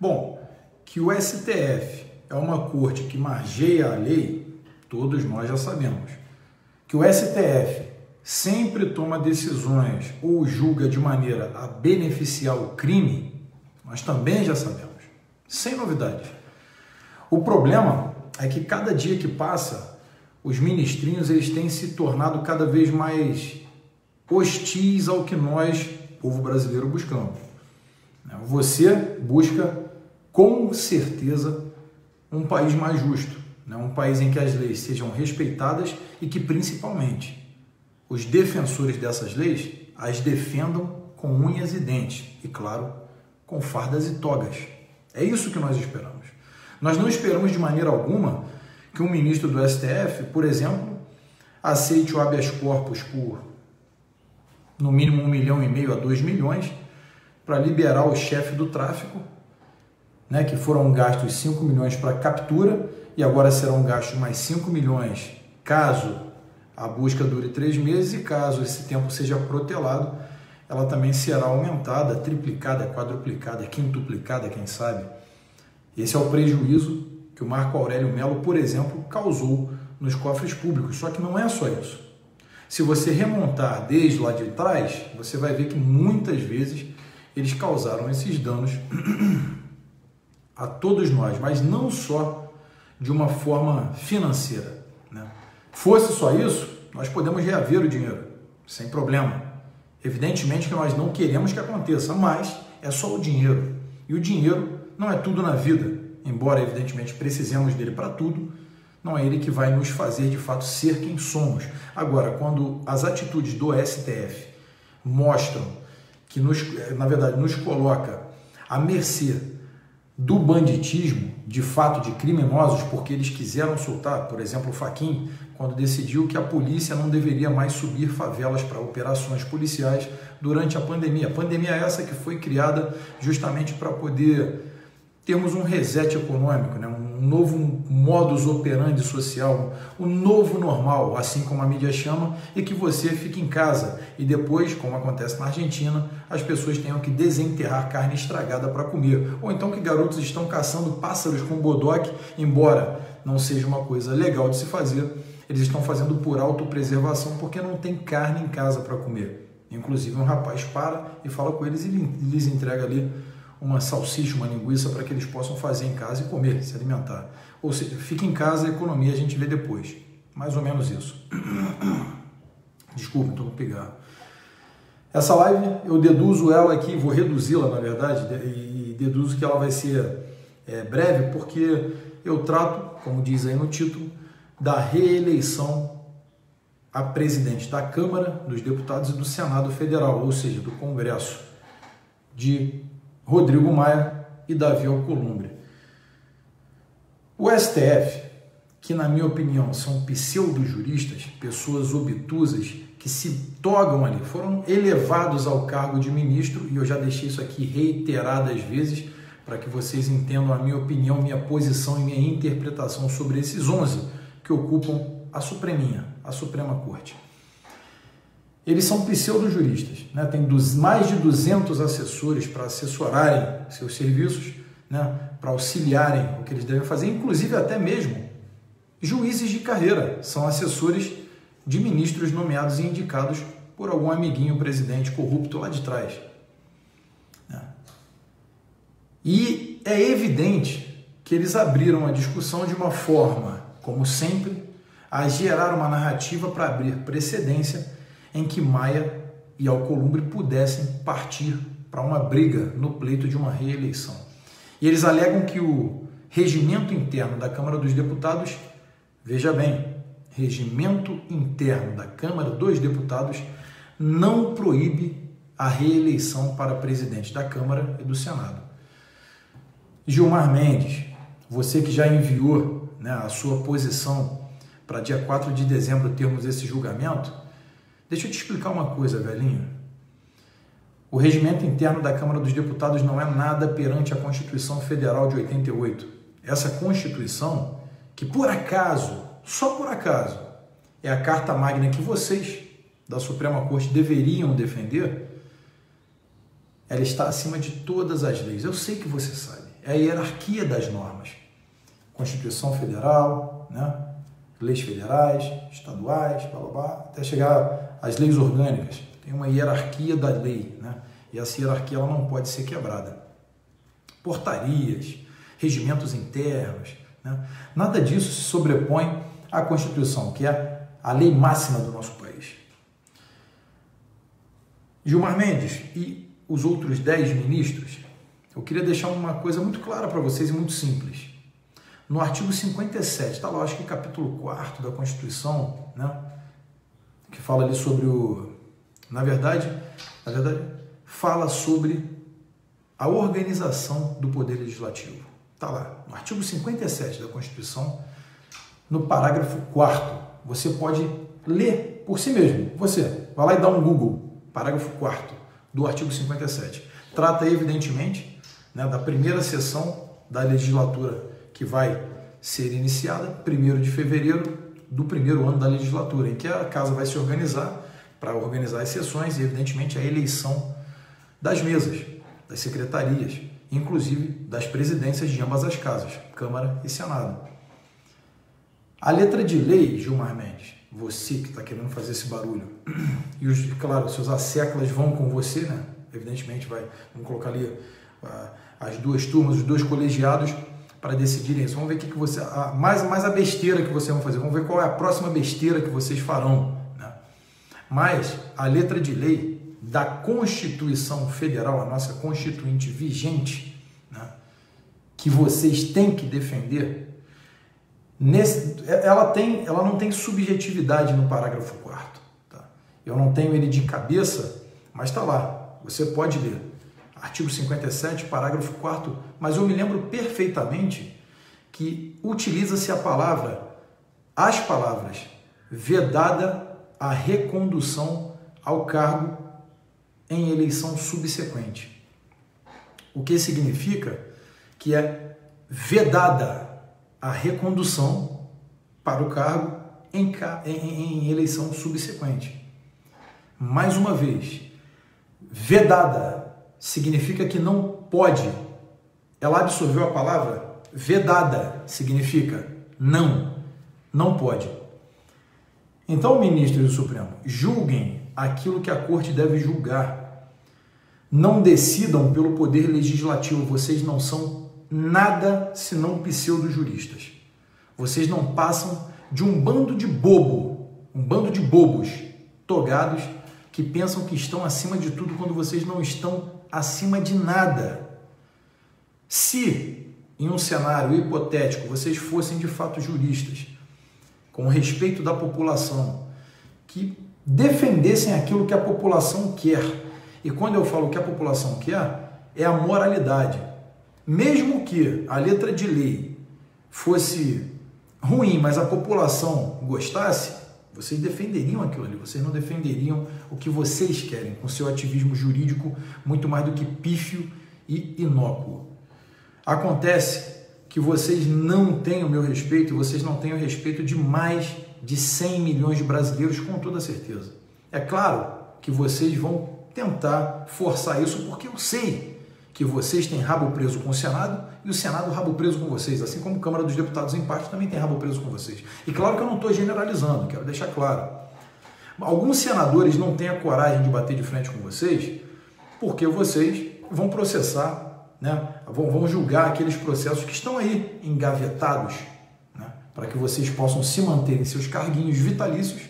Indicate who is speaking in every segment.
Speaker 1: Bom, que o STF é uma corte que margeia a lei, todos nós já sabemos. Que o STF sempre toma decisões ou julga de maneira a beneficiar o crime, nós também já sabemos, sem novidades. O problema é que cada dia que passa, os ministrinhos eles têm se tornado cada vez mais hostis ao que nós, povo brasileiro, buscamos. Você busca, com certeza, um país mais justo, um país em que as leis sejam respeitadas e que, principalmente, os defensores dessas leis as defendam com unhas e dentes e, claro, com fardas e togas. É isso que nós esperamos. Nós não esperamos de maneira alguma que um ministro do STF, por exemplo, aceite o habeas corpus por, no mínimo, 1,5 milhão a 2 milhões para liberar o chefe do tráfico, que foram gastos 5 milhões para captura e agora serão gastos mais 5 milhões caso a busca dure 3 meses e caso esse tempo seja protelado, ela também será aumentada, triplicada, quadruplicada, quintuplicada, quem sabe. Esse é o prejuízo que o Marco Aurélio Melo, por exemplo, causou nos cofres públicos. Só que não é só isso. Se você remontar desde lá de trás, você vai ver que muitas vezes eles causaram esses danos a todos nós, mas não só de uma forma financeira. Fosse só isso, nós podemos reaver o dinheiro, sem problema. Evidentemente que nós não queremos que aconteça, mas é só o dinheiro. E o dinheiro não é tudo na vida. Embora, evidentemente, precisemos dele para tudo, não é ele que vai nos fazer, de fato, ser quem somos. Agora, quando as atitudes do STF mostram que, na verdade, nos coloca à mercê do banditismo, de fato, de criminosos, porque eles quiseram soltar, por exemplo, o Fachin, quando decidiu que a polícia não deveria mais subir favelas para operações policiais durante a pandemia. A pandemia é essa que foi criada justamente para poder termos um reset econômico, um novo modus operandi social, um novo normal, assim como a mídia chama, e que você fique em casa e depois, como acontece na Argentina, as pessoas tenham que desenterrar carne estragada para comer, ou então que garotos estão caçando pássaros com bodoque, embora não seja uma coisa legal de se fazer, eles estão fazendo por autopreservação porque não tem carne em casa para comer. Inclusive um rapaz para e fala com eles e lhes entrega ali uma salsicha, uma linguiça para que eles possam fazer em casa e comer, se alimentar. Ou seja, fica em casa, a economia a gente vê depois. Mais ou menos isso. Desculpa, estou com pigarro. Essa live, eu deduzo ela aqui, vou reduzi-la, na verdade, e deduzo que ela vai ser breve, porque eu trato, como diz aí no título, da reeleição a presidente da Câmara dos Deputados e do Senado Federal, ou seja, do Congresso, de Rodrigo Maia e Davi Alcolumbre. O STF, que na minha opinião são pseudo-juristas, pessoas obtusas que se togam ali, foram elevados ao cargo de ministro, e eu já deixei isso aqui reiteradas vezes, para que vocês entendam a minha opinião, minha posição e minha interpretação sobre esses 11 que ocupam a Supreminha, a Suprema Corte. Eles são pseudo-juristas, tem mais de 200 assessores para assessorarem seus serviços, para auxiliarem o que eles devem fazer, inclusive até mesmo juízes de carreira, são assessores de ministros nomeados e indicados por algum amiguinho presidente corrupto lá de trás. E é evidente que eles abriram a discussão de uma forma, como sempre, a gerar uma narrativa para abrir precedência em que Maia e Alcolumbre pudessem partir para uma briga no pleito de uma reeleição. E eles alegam que o regimento interno da Câmara dos Deputados, veja bem, regimento interno da Câmara dos Deputados não proíbe a reeleição para presidente da Câmara e do Senado. Gilmar Mendes, você que já enviou a sua posição para dia 4 de dezembro termos esse julgamento, deixa eu te explicar uma coisa, velhinho. O regimento interno da Câmara dos Deputados não é nada perante a Constituição Federal de 88. Essa Constituição, que por acaso, só por acaso, é a carta magna que vocês, da Suprema Corte, deveriam defender, ela está acima de todas as leis. Eu sei que você sabe. é a hierarquia das normas. Constituição Federal, né? Leis federais, estaduais, blá, blá, blá, até chegar às leis orgânicas. Tem uma hierarquia da lei, né? E essa hierarquia ela não pode ser quebrada. Portarias, regimentos internos, né? Nada disso se sobrepõe à Constituição, que é a lei máxima do nosso país. Gilmar Mendes e os outros 10 ministros, eu queria deixar uma coisa muito clara para vocês e muito simples. No artigo 57, está lá, acho que capítulo 4 da Constituição, né? Que fala ali sobre o... Na verdade, fala sobre a organização do Poder Legislativo. Está lá, no artigo 57 da Constituição, no parágrafo 4º. Você pode ler por si mesmo. Você vai lá e dá um Google, parágrafo 4º do artigo 57. Trata, evidentemente, né, da primeira sessão da legislatura que vai ser iniciada 1º de fevereiro do primeiro ano da legislatura, em que a casa vai se organizar para organizar as sessões e, evidentemente, a eleição das mesas, das secretarias, inclusive das presidências de ambas as casas, Câmara e Senado. A letra de lei, Gilmar Mendes, você que está querendo fazer esse barulho, e, claro, seus asseclas vão com você, né? Evidentemente, vamos colocar ali as duas turmas, os dois colegiados, para decidirem isso. Vamos ver o que você... mais a besteira que vocês vão fazer. Vamos ver qual é a próxima besteira que vocês farão, né? Mas a letra de lei da Constituição Federal, a nossa Constituinte vigente, né, que vocês têm que defender, ela não tem subjetividade no parágrafo 4º. Tá? Eu não tenho ele de cabeça, mas está lá. Você pode ler. Artigo 57, parágrafo 4º, mas eu me lembro perfeitamente que utiliza-se as palavras vedada a recondução ao cargo em eleição subsequente. O que significa que é vedada a recondução para o cargo em eleição subsequente. Mais uma vez, vedada significa que não pode. Ela absorveu a palavra vedada, significa não pode. Então, ministros do Supremo, julguem aquilo que a corte deve julgar. Não decidam pelo poder legislativo. Vocês não são nada senão pseudo-juristas. Vocês não passam de um bando de bobos togados que pensam que estão acima de tudo quando vocês não estão acima de nada. Se, em um cenário hipotético, vocês fossem de fato juristas, com respeito da população, que defendessem aquilo que a população quer, e quando eu falo que a população quer, é a moralidade. Mesmo que a letra de lei fosse ruim, mas a população gostasse, vocês defenderiam aquilo ali, vocês não defenderiam o que vocês querem, com seu ativismo jurídico muito mais do que pífio e inócuo. Acontece que vocês não têm o meu respeito, e vocês não têm o respeito de mais de 100 milhões de brasileiros, com toda certeza. É claro que vocês vão tentar forçar isso, porque eu sei que vocês têm rabo preso com o Senado e o Senado rabo preso com vocês, assim como a Câmara dos Deputados em parte também tem rabo preso com vocês. E claro que eu não estou generalizando, quero deixar claro. Alguns senadores não têm a coragem de bater de frente com vocês porque vocês vão processar, né? Vão julgar aqueles processos que estão aí engavetados, né? Para que vocês possam se manter em seus carguinhos vitalícios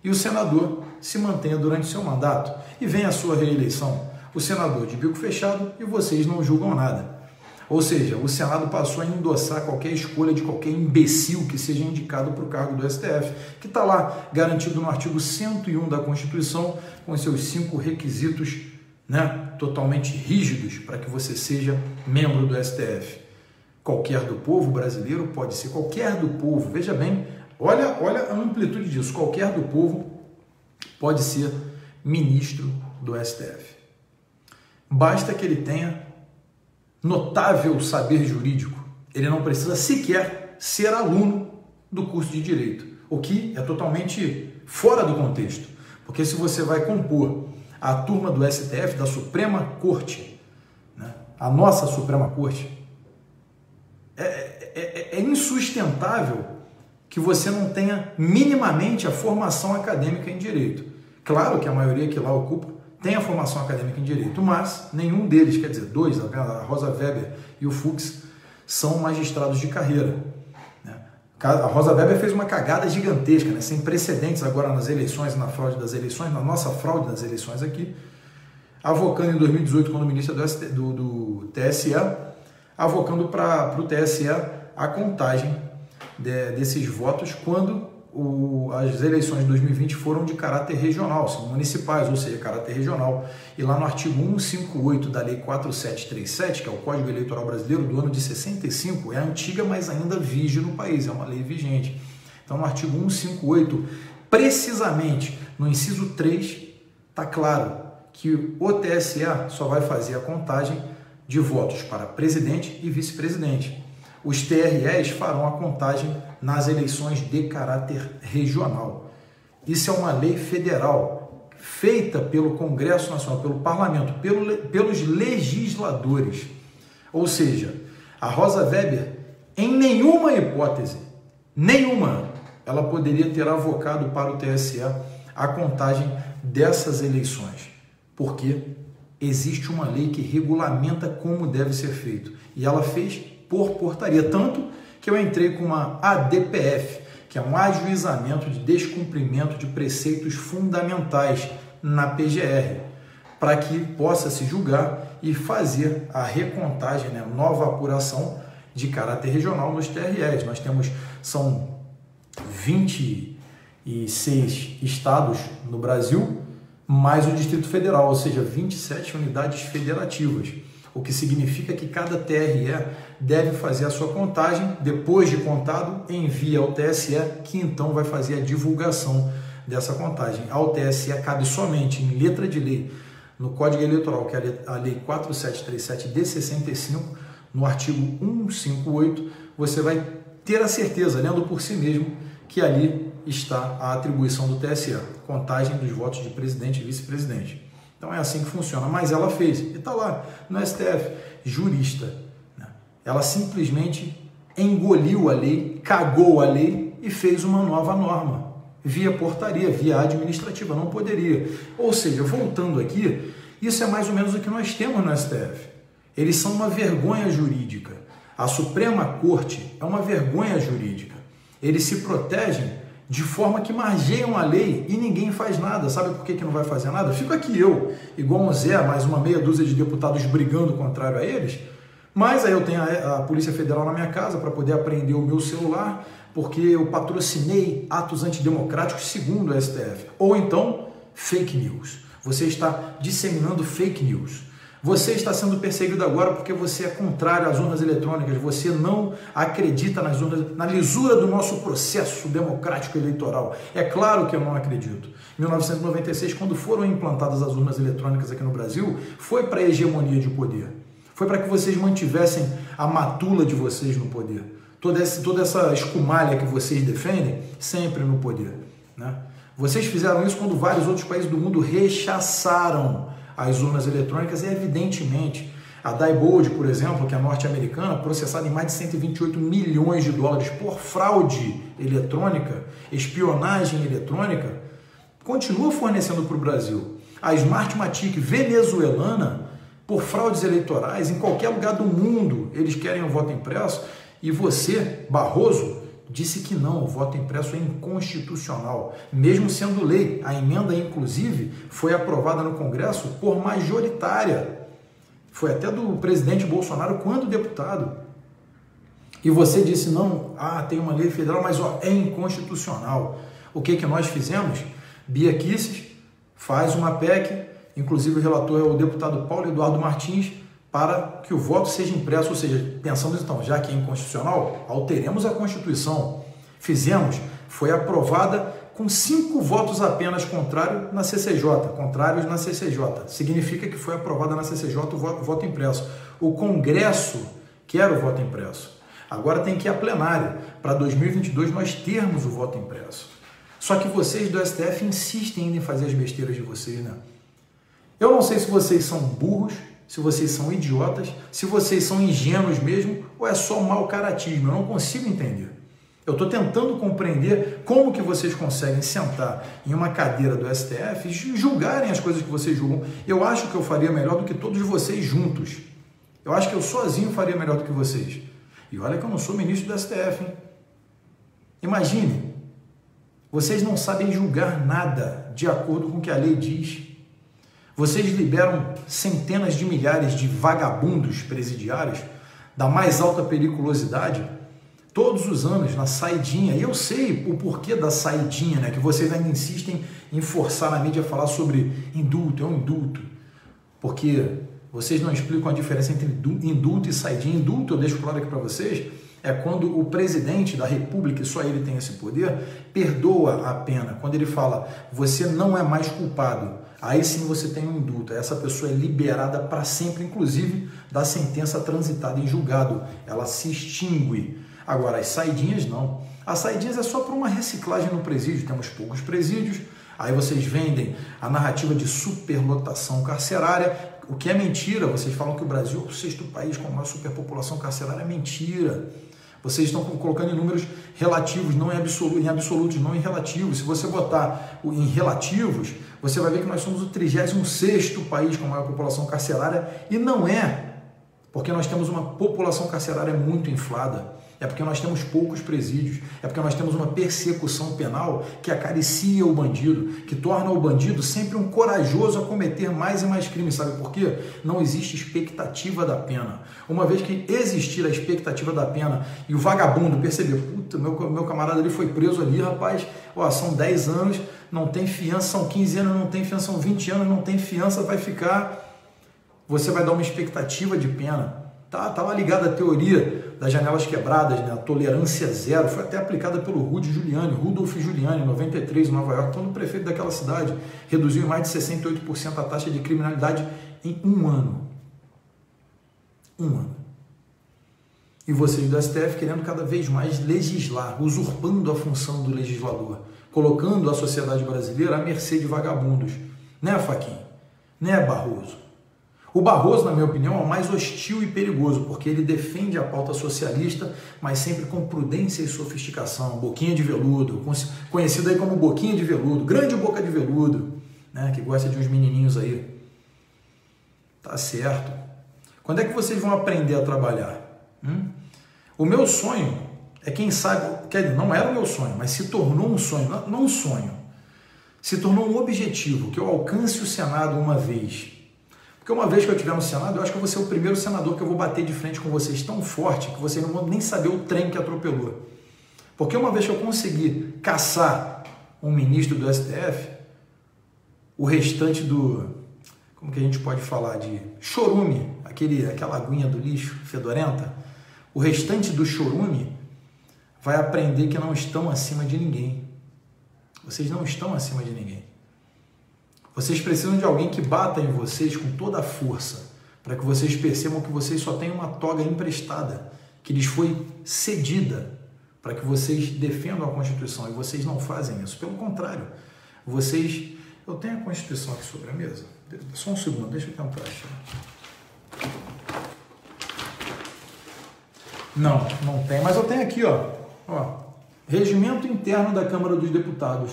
Speaker 1: e o senador se mantenha durante seu mandato e venha a sua reeleição. O senador de bico fechado e vocês não julgam nada. Ou seja, o Senado passou a endossar qualquer escolha de qualquer imbecil que seja indicado para o cargo do STF, que está lá garantido no artigo 101 da Constituição, com seus 5 requisitos, né, totalmente rígidos para que você seja membro do STF. Qualquer do povo brasileiro pode ser, qualquer do povo, veja bem, olha a amplitude disso, qualquer do povo pode ser ministro do STF. Basta que ele tenha notável saber jurídico. Ele não precisa sequer ser aluno do curso de Direito, o que é totalmente fora do contexto. Porque se você vai compor a turma do STF, da Suprema Corte, né, a nossa Suprema Corte, é insustentável que você não tenha minimamente a formação acadêmica em direito. Claro que a maioria que lá ocupa tem a formação acadêmica em direito, mas nenhum deles, quer dizer, dois, a Rosa Weber e o Fux, são magistrados de carreira. A Rosa Weber fez uma cagada gigantesca, né, sem precedentes agora nas eleições, na fraude das eleições, na nossa fraude das eleições aqui, avocando em 2018, quando ministra do TSE, avocando para o TSE a contagem desses votos quando as eleições de 2020 foram de caráter regional, são municipais, ou seja, caráter regional. E lá no artigo 158 da Lei 4737, que é o Código Eleitoral Brasileiro do ano de 65, é antiga, mas ainda vige no país, é uma lei vigente. Então, no artigo 158, precisamente no inciso 3, está claro que o TSE só vai fazer a contagem de votos para presidente e vice-presidente. Os TREs farão a contagem nas eleições de caráter regional. Isso é uma lei federal, feita pelo Congresso Nacional, pelo Parlamento, pelos legisladores. Ou seja, a Rosa Weber, em nenhuma hipótese, ela poderia ter avocado para o TSE a contagem dessas eleições, porque existe uma lei que regulamenta como deve ser feito. E ela fez por portaria, tanto que eu entrei com uma ADPF, que é um ajuizamento de descumprimento de preceitos fundamentais na PGR, para que possa se julgar e fazer a recontagem, né, nova apuração de caráter regional nos TREs. Nós temos, são 26 estados no Brasil, mais o Distrito Federal, ou seja, 27 unidades federativas. O que significa que cada TRE deve fazer a sua contagem, depois de contado, envia ao TSE, que então vai fazer a divulgação dessa contagem. Ao TSE cabe somente, em letra de lei, no Código Eleitoral, que é a Lei 4737 de 65, no artigo 158, você vai ter a certeza, lendo por si mesmo, que ali está a atribuição do TSE, contagem dos votos de presidente e vice-presidente. Então é assim que funciona, mas ela fez, e está lá no STF, jurista, né? Ela simplesmente engoliu a lei, cagou a lei e fez uma nova norma, via portaria, via administrativa, não poderia. Ou seja, voltando aqui, isso é mais ou menos o que nós temos no STF. Eles são uma vergonha jurídica. A Suprema Corte é uma vergonha jurídica. Eles se protegem de forma que margeiam a lei e ninguém faz nada. Sabe por que não vai fazer nada? Fico aqui eu, igual um Zé, mais uma meia dúzia de deputados brigando contrário a eles, mas aí eu tenho a Polícia Federal na minha casa para poder apreender o meu celular, porque eu patrocinei atos antidemocráticos segundo o STF. Ou então, fake news. Você está disseminando fake news. Você está sendo perseguido agora porque você é contrário às urnas eletrônicas, você não acredita nas urnas, na lisura do nosso processo democrático eleitoral. É claro que eu não acredito. Em 1996, quando foram implantadas as urnas eletrônicas aqui no Brasil, foi para a hegemonia de poder. Foi para que vocês mantivessem a matula de vocês no poder. Toda essa escumalha que vocês defendem, sempre no poder, né? Vocês fizeram isso quando vários outros países do mundo rechaçaram as urnas eletrônicas, e evidentemente a Diebold, por exemplo, que é norte-americana, processada em mais de 128 milhões de dólares por fraude eletrônica, espionagem eletrônica, continua fornecendo para o Brasil. A Smartmatic venezuelana, por fraudes eleitorais, em qualquer lugar do mundo, eles querem o voto impresso, e você, Barroso, disse que não, o voto impresso é inconstitucional, mesmo sendo lei. A emenda, inclusive, foi aprovada no Congresso por majoritária. Foi até do presidente Bolsonaro quando deputado. E você disse, não, tem uma lei federal, mas é inconstitucional. O que nós fizemos? Bia Kicis faz uma PEC, inclusive o relator é o deputado Paulo Eduardo Martins, para que o voto seja impresso, ou seja, pensamos então, já que é inconstitucional, alteremos a Constituição. Fizemos, foi aprovada com 5 votos apenas contrários na CCJ. Significa que foi aprovada na CCJ o voto impresso. O Congresso quer o voto impresso. Agora tem que ir a plenária. Para 2022 nós termos o voto impresso. Só que vocês do STF insistem ainda em fazer as besteiras de vocês, né? Eu não sei se vocês são burros, se vocês são idiotas, se vocês são ingênuos mesmo, ou é só mau caratismo. Eu não consigo entender. Eu estou tentando compreender como que vocês conseguem sentar em uma cadeira do STF e julgarem as coisas que vocês julgam. Eu acho que eu faria melhor do que todos vocês juntos. Eu acho que eu sozinho faria melhor do que vocês. E olha que eu não sou ministro do STF, hein? Imagine, vocês não sabem julgar nada de acordo com o que a lei diz. Vocês liberam centenas de milhares de vagabundos presidiários da mais alta periculosidade todos os anos na saidinha. E eu sei o porquê da saidinha, né? Que vocês ainda insistem em forçar na mídia a falar sobre indulto, é um indulto. Porque vocês não explicam a diferença entre indulto e saidinha. Indulto, eu deixo claro aqui para vocês, é quando o presidente da República, e só ele tem esse poder, perdoa a pena. Quando ele fala, você não é mais culpado, aí sim você tem um indulto. Essa pessoa é liberada para sempre, inclusive da sentença transitada em julgado. Ela se extingue. Agora, as saidinhas não. As saidinhas é só para uma reciclagem no presídio. Temos poucos presídios, aí vocês vendem a narrativa de superlotação carcerária, o que é mentira. Vocês falam que o Brasil é o 6º país com a maior superpopulação carcerária. É mentira. Vocês estão colocando em números relativos, não em absolutos, não em relativos. Se você botar em relativos, você vai ver que nós somos o 36º país com a maior população carcerária, e não é porque nós temos uma população carcerária muito inflada. É porque nós temos poucos presídios, é porque nós temos uma persecução penal que acaricia o bandido, que torna o bandido sempre um corajoso a cometer mais e mais crimes. Sabe por quê? Não existe expectativa da pena. Uma vez que existir a expectativa da pena e o vagabundo perceber, puta, meu camarada ali foi preso ali, rapaz, ó, são 10 anos, não tem fiança, são 15 anos, não tem fiança, são 20 anos, não tem fiança, vai ficar... Você vai dar uma expectativa de pena. Estava ligada à teoria das janelas quebradas, né? A tolerância zero, foi até aplicada pelo Rudolph Giuliani, em 93, em Nova York, quando o prefeito daquela cidade reduziu em mais de 68% a taxa de criminalidade em um ano. Um ano. E vocês do STF querendo cada vez mais legislar, usurpando a função do legislador, colocando a sociedade brasileira à mercê de vagabundos. Né, Fachin? Né, Barroso? O Barroso, na minha opinião, é o mais hostil e perigoso, porque ele defende a pauta socialista, mas sempre com prudência e sofisticação. Boquinha de veludo, conhecido aí como Boquinha de Veludo, grande boca de veludo, né, que gosta de uns menininhos aí. Tá certo. Quando é que vocês vão aprender a trabalhar? O meu sonho é, quem sabe, quer dizer, não era o meu sonho, mas se tornou um sonho, não um sonho, se tornou um objetivo, que eu alcance o Senado uma vez. Porque uma vez que eu estiver no Senado, eu acho que eu vou ser o primeiro senador que eu vou bater de frente com vocês tão forte que vocês não vão nem saber o trem que atropelou. Porque uma vez que eu conseguir caçar um ministro do STF, o restante do, como que a gente pode falar, de chorume, aquela aguinha do lixo fedorenta, o restante do chorume vai aprender que não estão acima de ninguém. Vocês não estão acima de ninguém. Vocês precisam de alguém que bata em vocês com toda a força, para que vocês percebam que vocês só têm uma toga emprestada, que lhes foi cedida, para que vocês defendam a Constituição, e vocês não fazem isso. Pelo contrário, vocês... Eu tenho a Constituição aqui sobre a mesa. Só um segundo, deixa eu tentar achar. Não, não tem, mas eu tenho aqui, ó, Regimento Interno da Câmara dos Deputados.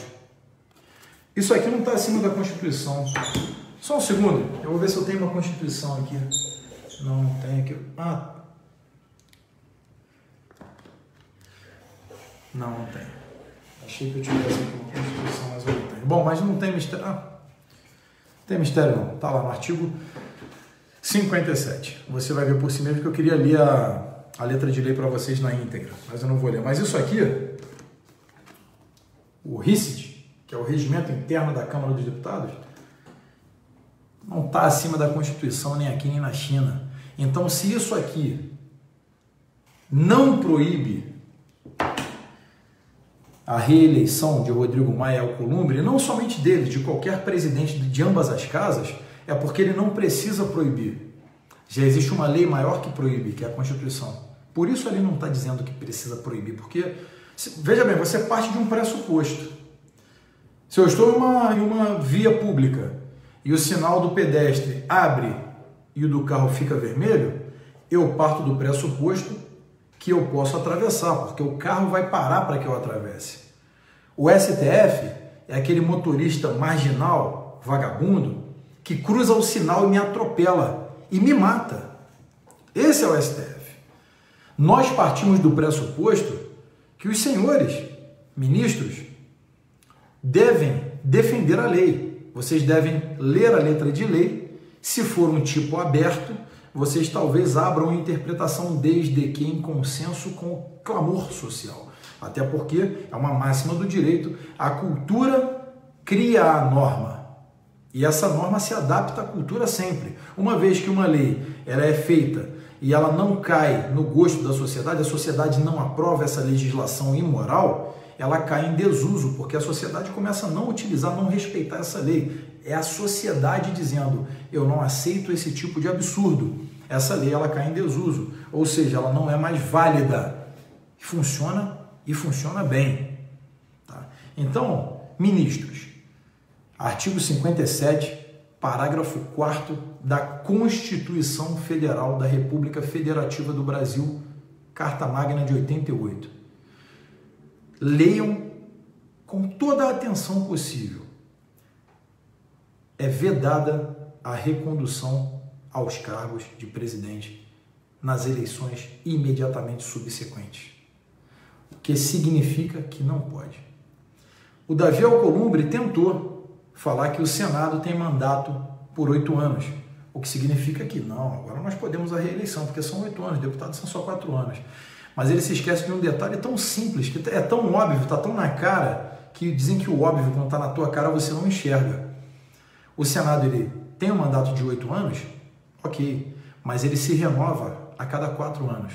Speaker 1: Isso aqui não está acima da Constituição. Só um segundo, eu vou ver se eu tenho uma Constituição aqui. Não, não tem aqui. Não tem. Achei que eu tivesse aqui uma Constituição, mas eu não tenho. Bom, mas não tem mistério. Não tem mistério não. Está lá no artigo 57. Você vai ver por si mesmo que eu queria ler a letra de lei para vocês na íntegra, mas eu não vou ler. Mas isso aqui, o RICID, que é o Regimento Interno da Câmara dos Deputados, não está acima da Constituição nem aqui nem na China. Então, se isso aqui não proíbe a reeleição de Rodrigo Maia Alcolumbre, não somente dele, de qualquer presidente de ambas as casas, é porque ele não precisa proibir. Já existe uma lei maior que proíbe, que é a Constituição. Por isso ele não está dizendo que precisa proibir, porque, veja bem, você parte de um pressuposto. Se eu estou em uma via pública e o sinal do pedestre abre e o do carro fica vermelho, eu parto do pressuposto que eu posso atravessar, porque o carro vai parar para que eu atravesse. O STF é aquele motorista marginal, vagabundo, que cruza o sinal e me atropela e me mata. Esse é o STF. Nós partimos do pressuposto que os senhores ministros devem defender a lei. Vocês devem ler a letra de lei. Se for um tipo aberto, vocês talvez abram a interpretação desde que em consenso com o clamor social. Até porque é uma máxima do direito, a cultura cria a norma. E essa norma se adapta à cultura sempre. Uma vez que uma lei ela é feita e ela não cai no gosto da sociedade, a sociedade não aprova essa legislação imoral, ela cai em desuso, porque a sociedade começa a não utilizar, não respeitar essa lei. É a sociedade dizendo, eu não aceito esse tipo de absurdo. Essa lei ela cai em desuso, ou seja, ela não é mais válida. Funciona e funciona bem. Tá? Então, ministros, artigo 57, parágrafo 4º da Constituição Federal da República Federativa do Brasil, Carta Magna de 88. Leiam com toda a atenção possível. É vedada a recondução aos cargos de presidente nas eleições imediatamente subsequentes. O que significa que não pode. O Davi Alcolumbre tentou falar que o Senado tem mandato por 8 anos, o que significa que não, agora nós podemos a reeleição, porque são 8 anos, deputados são só 4 anos. Mas ele se esquece de um detalhe tão simples, que é tão óbvio, está tão na cara, que dizem que o óbvio, quando está na tua cara, você não enxerga. O Senado ele tem um mandato de 8 anos, ok, mas ele se renova a cada 4 anos.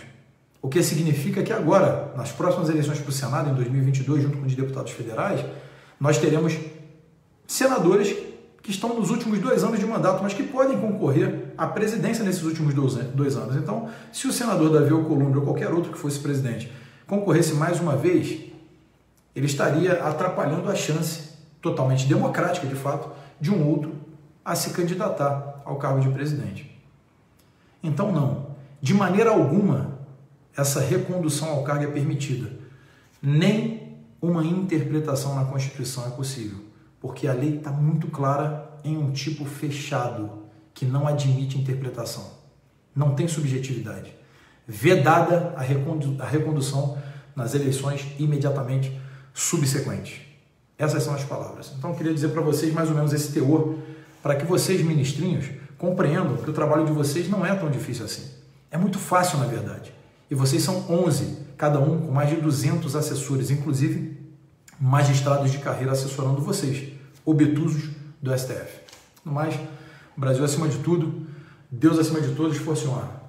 Speaker 1: O que significa que agora, nas próximas eleições para o Senado, em 2022, junto com os deputados federais, nós teremos senadores que estão nos últimos 2 anos de mandato, mas que podem concorrer à presidência nesses últimos 2 anos. Então, se o senador Davi Alcolumbre ou qualquer outro que fosse presidente concorresse mais uma vez, ele estaria atrapalhando a chance, totalmente democrática de fato, de um outro a se candidatar ao cargo de presidente. Então, não, de maneira alguma, essa recondução ao cargo é permitida. Nem uma interpretação na Constituição é possível. Porque a lei está muito clara em um tipo fechado, que não admite interpretação. Não tem subjetividade. Vedada a recondução nas eleições imediatamente subsequentes. Essas são as palavras. Então eu queria dizer para vocês mais ou menos esse teor, para que vocês, ministrinhos, compreendam que o trabalho de vocês não é tão difícil assim. É muito fácil, na verdade. E vocês são 11, cada um com mais de 200 assessores, inclusive magistrados de carreira assessorando vocês, obtusos do STF. No mais, Brasil acima de tudo, Deus acima de todos, força e honra.